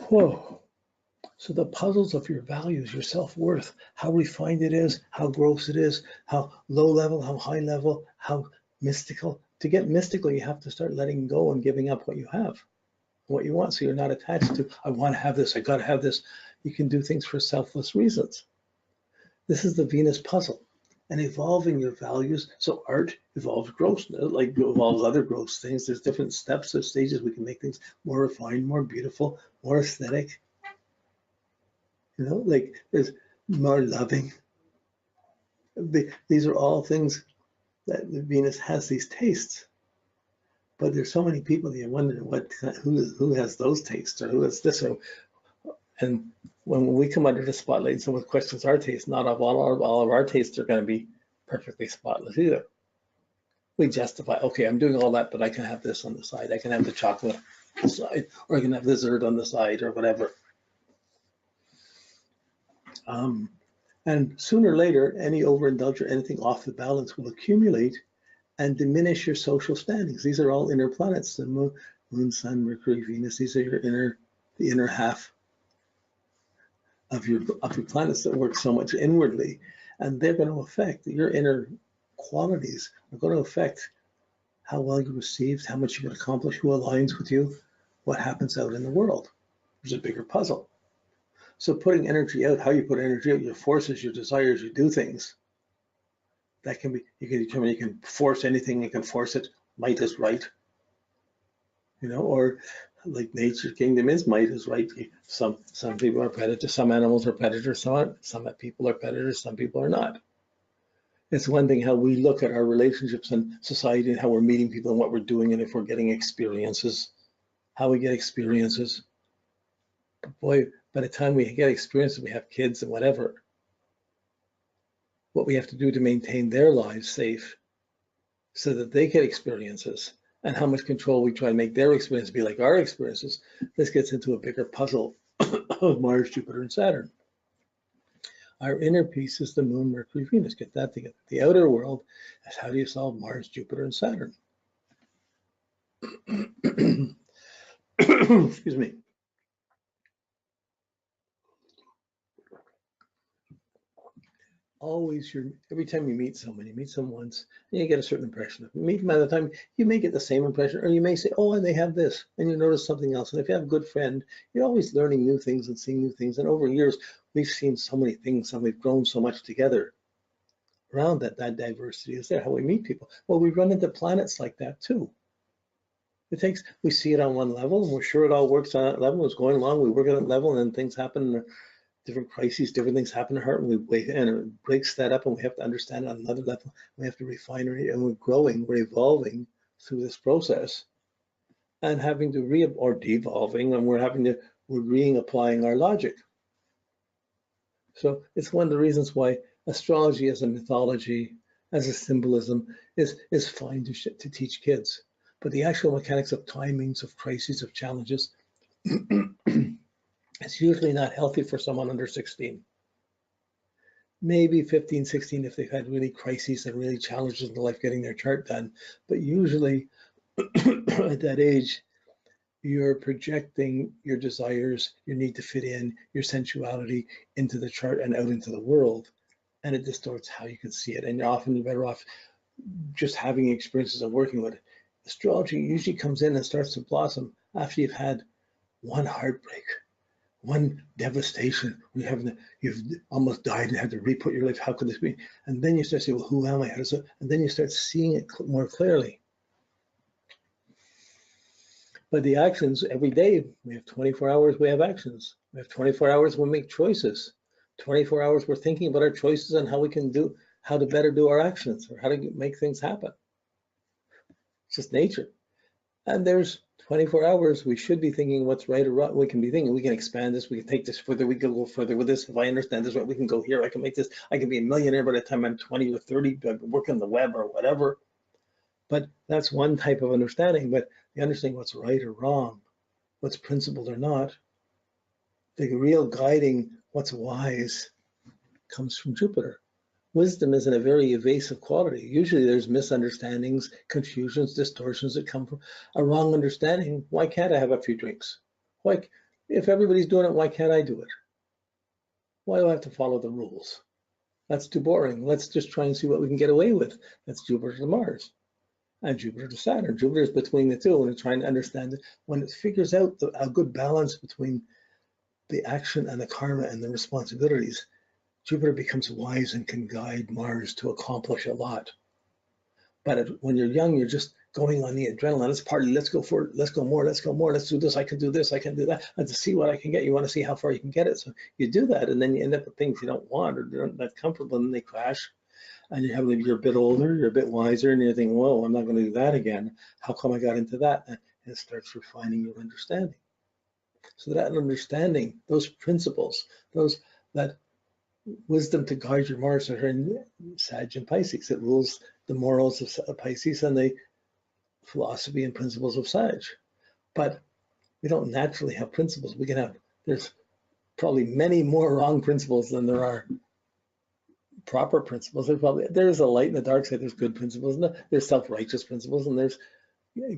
Whoa. So the puzzles of your values, your self-worth, how refined it is, how gross it is, how low level, how high level, how mystical. To get mystical, you have to start letting go and giving up what you have, what you want. So you're not attached to, I want to have this, I got to have this. You can do things for selfless reasons. This is the Venus puzzle. And evolving your values. So art evolves gross, like evolves other gross things. There's different steps or stages. We can make things more refined, more beautiful, more aesthetic. You know, like there's more loving. These are all things that Venus has, these tastes. But there's so many people that you wonder who has those tastes or who has this. And when we come under the spotlight and someone questions our taste, not all of our tastes are going to be perfectly spotless either. We justify, okay, I'm doing all that, but I can have this on the side. I can have the chocolate on the side, or I can have the dessert on the side, or whatever. And sooner or later, any overindulge or anything off the balance will accumulate and diminish your social standings. These are all inner planets, the moon, sun, Mercury, Venus. These are the inner half of your planets that work so much inwardly, and they're going to affect your inner qualities. Are going to affect how well you're received, how much you can accomplish, who aligns with you, what happens out in the world. There's a bigger puzzle. So putting energy out, how you put energy out, your forces, your desires, you do things. That can be, you can determine, you can force anything, you can force it, might is right. You know, or like nature's kingdom is might is right. Some people are predators, some animals are predators, some people are predators, some people are not. It's one thing how we look at our relationships and society and how we're meeting people and what we're doing and if we're getting experiences, how we get experiences. But boy, by the time we get experiences, we have kids and whatever, what we have to do to maintain their lives safe so that they get experiences, and how much control we try and make their experience be like our experiences. This gets into a bigger puzzle of Mars, Jupiter, and Saturn. Our inner piece is the moon, Mercury, Venus. Get that together. The outer world is how do you solve Mars, Jupiter, and Saturn? Excuse me. Always, every time you meet someone once, and you get a certain impression of them. Meet them at the time, you may get the same impression, or you may say, oh, and they have this, and you notice something else. And if you have a good friend, you're always learning new things and seeing new things. And over years, we've seen so many things, and we've grown so much together around that diversity is there, how we meet people. Well, we run into planets like that too. We see it on one level, and we're sure it all works on that level. It's going along, we work on that level, and then things happen. Different crises, different things happen to her, and it breaks that up, and we have to understand it on another level. We have to refine it, and we're growing, we're evolving through this process, and having to or devolving, and we're reapplying our logic. So it's one of the reasons why astrology as a mythology, as a symbolism, is fine to teach kids, but the actual mechanics of timings, of crises, of challenges. It's usually not healthy for someone under 16. Maybe 15, 16 if they've had really crises and really challenges in life getting their chart done. But usually at that age, you're projecting your desires, your need to fit in, your sensuality into the chart and out into the world. And it distorts how you can see it. And you're often better off just having experiences of working with it. Astrology usually comes in and starts to blossom after you've had one heartbreak, one devastation, you've almost died and had to re-put your life. How could this be? And then you start saying, well, who am I? And then you start seeing it more clearly. But the actions, every day, we have 24 hours, we have actions. We have 24 hours, we make choices. 24 hours, we're thinking about our choices and how to better do our actions or how to make things happen. It's just nature. And there's 24 hours, we should be thinking what's right or wrong. We can be thinking, we can expand this, we can take this further, we can go further with this. If I understand this right, we can go here, I can make this, I can be a millionaire by the time I'm 20 or 30, work on the web or whatever. But that's one type of understanding, but the understanding what's right or wrong, what's principled or not, the real guiding what's wise comes from Jupiter. Wisdom isn't a very evasive quality. Usually there's misunderstandings, confusions, distortions that come from a wrong understanding. Why can't I have a few drinks? Why If everybody's doing it, why can't I do it? Why do I have to follow the rules? That's too boring. Let's just try and see what we can get away with. That's Jupiter to Mars and Jupiter to Saturn. Jupiter is between the two, and it's trying to understand it. When it figures out a good balance between the action and the karma and the responsibilities, Jupiter becomes wise and can guide Mars to accomplish a lot. But when you're young, you're just going on the adrenaline. Let's party, let's go for it, let's go more, let's go more, let's do this, I can do this, I can do that, and to see what I can get. You want to see how far you can get it. So you do that, and then you end up with things you don't want or they're not that comfortable, and they crash. And you're a bit older, you're a bit wiser, and you're thinking, whoa, I'm not going to do that again. How come I got into that? And it starts refining your understanding. So that understanding, those principles, that wisdom to guide your Mars are in Sag and Pisces. It rules the morals of Pisces and the philosophy and principles of Sag. But we don't naturally have principles. There's probably many more wrong principles than there are proper principles. There's a light and a dark side. There's good principles, and there's self-righteous principles, and there's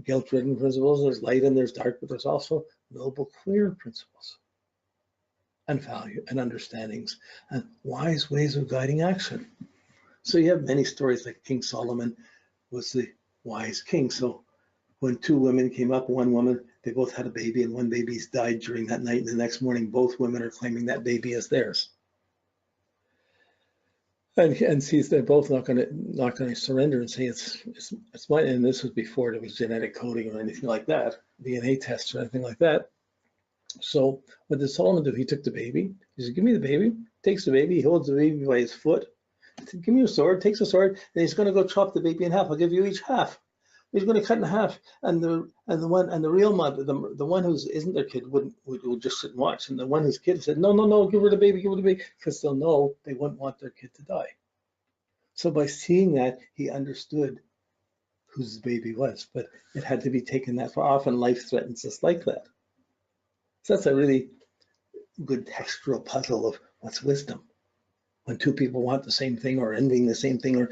guilt-ridden principles. There's light and there's dark, but there's also noble, clear principles and value and understandings and wise ways of guiding action. So you have many stories, like King Solomon was the wise king. So when two women came up, one woman, they both had a baby, and one baby's died during that night, and the next morning both women are claiming that baby as theirs. And sees they're both not going to surrender and say it's mine. And this was before there was genetic coding or anything like that, DNA tests or anything like that. So what did Solomon do? He took the baby. He said, "Give me the baby." Takes the baby. He holds the baby by his foot. He said, "Give me your sword." Takes the sword, and he's going to go chop the baby in half. I'll give you each half. He's going to cut in half, and the real mother, the one who isn't their kid, would just sit and watch, and the one whose kid said, "No, give her the baby, give her the baby," because they'll know they wouldn't want their kid to die. So by seeing that, he understood whose baby was, but it had to be taken that far. Often life threatens us like that. So that's a really good textural puzzle of what's wisdom. When two people want the same thing or envying the same thing,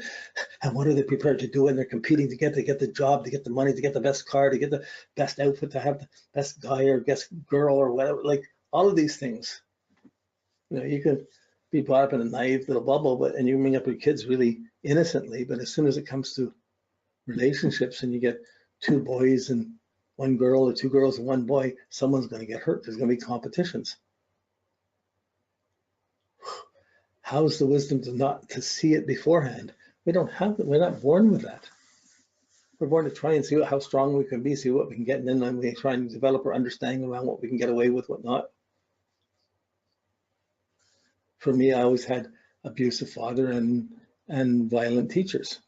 and what are they prepared to do? And they're competing to get the job, to get the money, to get the best car, to get the best outfit, to have the best guy or best girl or whatever. Like all of these things, you can be brought up in a naive little bubble, and you bring up your kids really innocently. But as soon as it comes to relationships, and you get two boys and one girl, or two girls and one boy, someone's going to get hurt. There's going to be competitions. How's the wisdom to see it beforehand? We don't have it. We're not born with that. We're born to try and see how strong we can be, see what we can get, and then we try and develop our understanding around what we can get away with, what not. For me, I always had abusive father and violent teachers.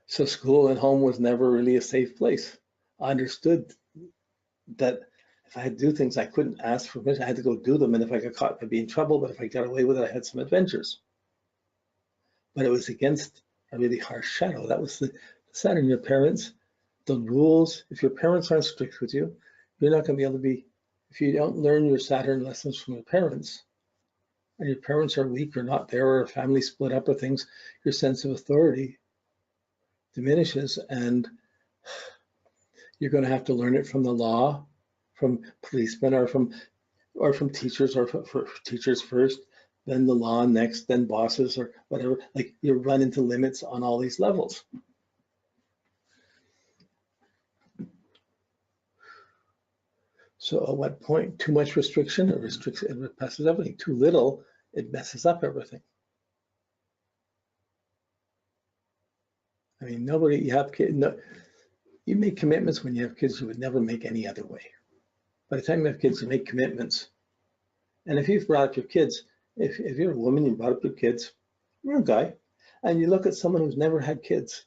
So school and home was never really a safe place. I understood that if I had to do things, I couldn't ask for permission. I had to go do them, and if I got caught, I'd be in trouble. But if I got away with it, I had some adventures. But it was against a really harsh shadow. That was the Saturn. Your parents, the rules. If your parents aren't strict with you, you're not going to be able to be. If you don't learn your Saturn lessons from your parents, and your parents are weak or not there, or a family split up or things, your sense of authority diminishes, and you're going to have to learn it from the law, from policemen, or from teachers, or for teachers first, then the law next, then bosses or whatever. Like you run into limits on all these levels. So at what point? Too much restriction, it restricts, it messes everything. Too little, it messes up everything. I mean, you have kids. No, you make commitments when you have kids you would never make any other way. By the time you have kids, you make commitments. And if you've brought up your kids, if you're a woman, you brought up your kids, you're a guy, and you look at someone who's never had kids,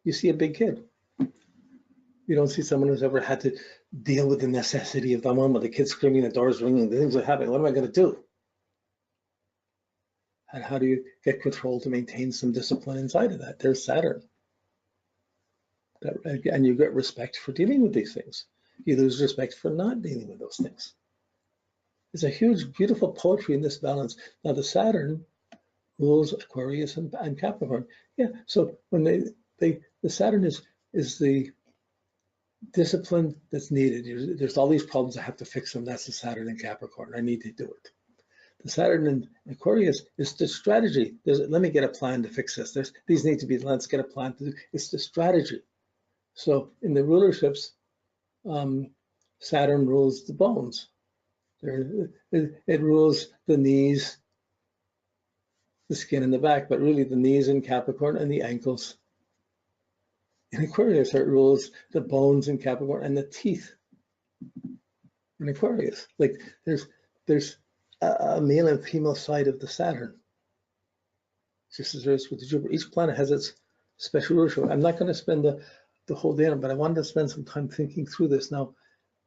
you see a big kid. You don't see someone who's ever had to deal with the necessity of the one with the kids screaming, the doors ringing, the things are happening. What am I going to do? And how do you get control to maintain some discipline inside of that? There's Saturn. And you get respect for dealing with these things. You lose respect for not dealing with those things. There's a huge, beautiful poetry in this balance. Now the Saturn rules Aquarius and Capricorn. Yeah, so when the Saturn is the discipline that's needed. There's all these problems, I have to fix them. That's the Saturn in Capricorn. I need to do it. The Saturn in Aquarius is the strategy. Let me get a plan to fix this. These need to be, let's get a plan to do. It's the strategy. So in the rulerships, Saturn rules the bones. It rules the knees, the skin in the back, but really the knees in Capricorn and the ankles in Aquarius. It rules the bones in Capricorn and the teeth in Aquarius. Like there's a male and female side of the Saturn, just as there is with the Jupiter. Each planet has its special rulership. I'm not going to spend the whole day on it, but I wanted to spend some time thinking through this. Now,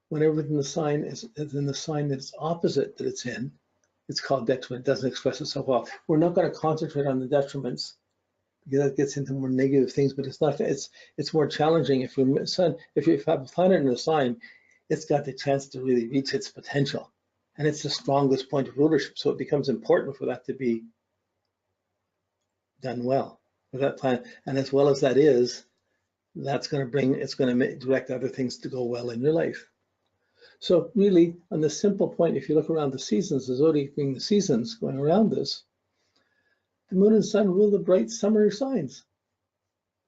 whenever the sign is in the sign that it's opposite that it's in, it's called detriment. It doesn't express itself well. We're not going to concentrate on the detriments because that gets into more negative things, but it's not. It's more challenging if you have a planet in a sign, it's got the chance to really reach its potential, and it's the strongest point of rulership. So it becomes important for that to be done well with that planet, and as well as that is, that's going to direct other things to go well in your life. So really, on the simple point, if you look around the seasons, the zodiac being the seasons going around this, the moon and sun rule the bright summer signs.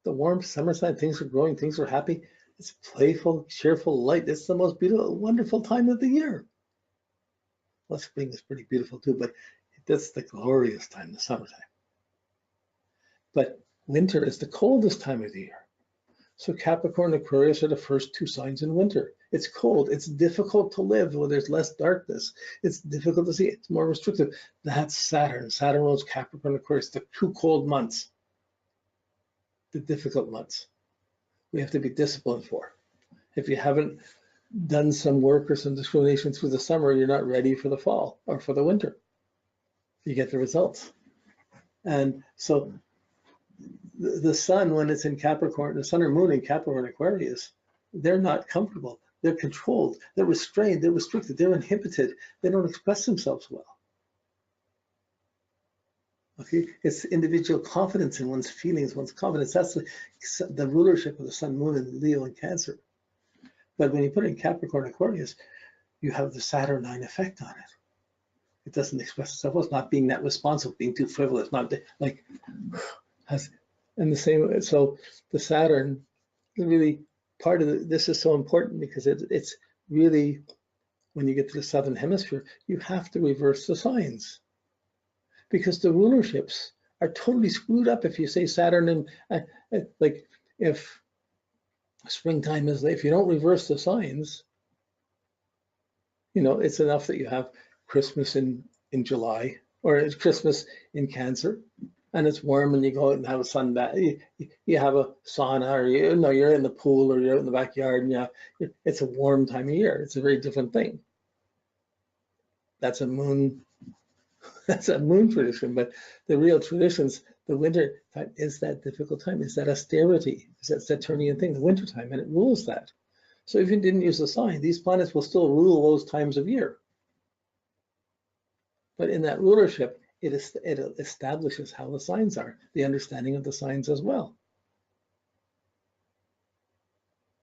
The warm summer sign, things are growing, things are happy. It's playful, cheerful, light. It's the most beautiful, wonderful time of the year. Well, spring is pretty beautiful too, but that's the glorious time, the summertime. But winter is the coldest time of the year. So Capricorn and Aquarius are the first two signs in winter. It's cold, it's difficult to live where there's less darkness. It's difficult to see, it's more restrictive. That's Saturn. Saturn rules Capricorn and Aquarius, the two cold months, the difficult months. We have to be disciplined for. If you haven't done some work or some discrimination through the summer, you're not ready for the fall or for the winter. You get the results. And so the sun, when it's in Capricorn, the sun or moon in Capricorn Aquarius, they're not comfortable. They're controlled. They're restrained. They're restricted. They're inhibited. They don't express themselves well. Okay, it's individual confidence in one's feelings, one's confidence. That's the rulership of the sun, moon, and Leo and Cancer. But when you put it in Capricorn Aquarius, you have the Saturnine effect on it. It doesn't express itself well. It's not being that responsive, being too frivolous, not like has. And the same, so the Saturn, really part of this is so important because it's really, when you get to the southern hemisphere, you have to reverse the signs because the rulerships are totally screwed up if you say Saturn and like if springtime is late, if you don't reverse the signs, you know, it's enough that you have Christmas in July or it's Christmas in Cancer. And it's warm and you go out and have a sun bath, you have a sauna or you're in the pool or you're out in the backyard and it's a warm time of year. It's a very different thing. That's a moon tradition, but the real traditions, the winter time is that difficult time, is that austerity, is that Saturnian thing, the winter time, and it rules that. So if you didn't use the sign, these planets will still rule those times of year. But in that rulership, it establishes how the signs are, the understanding of the signs as well.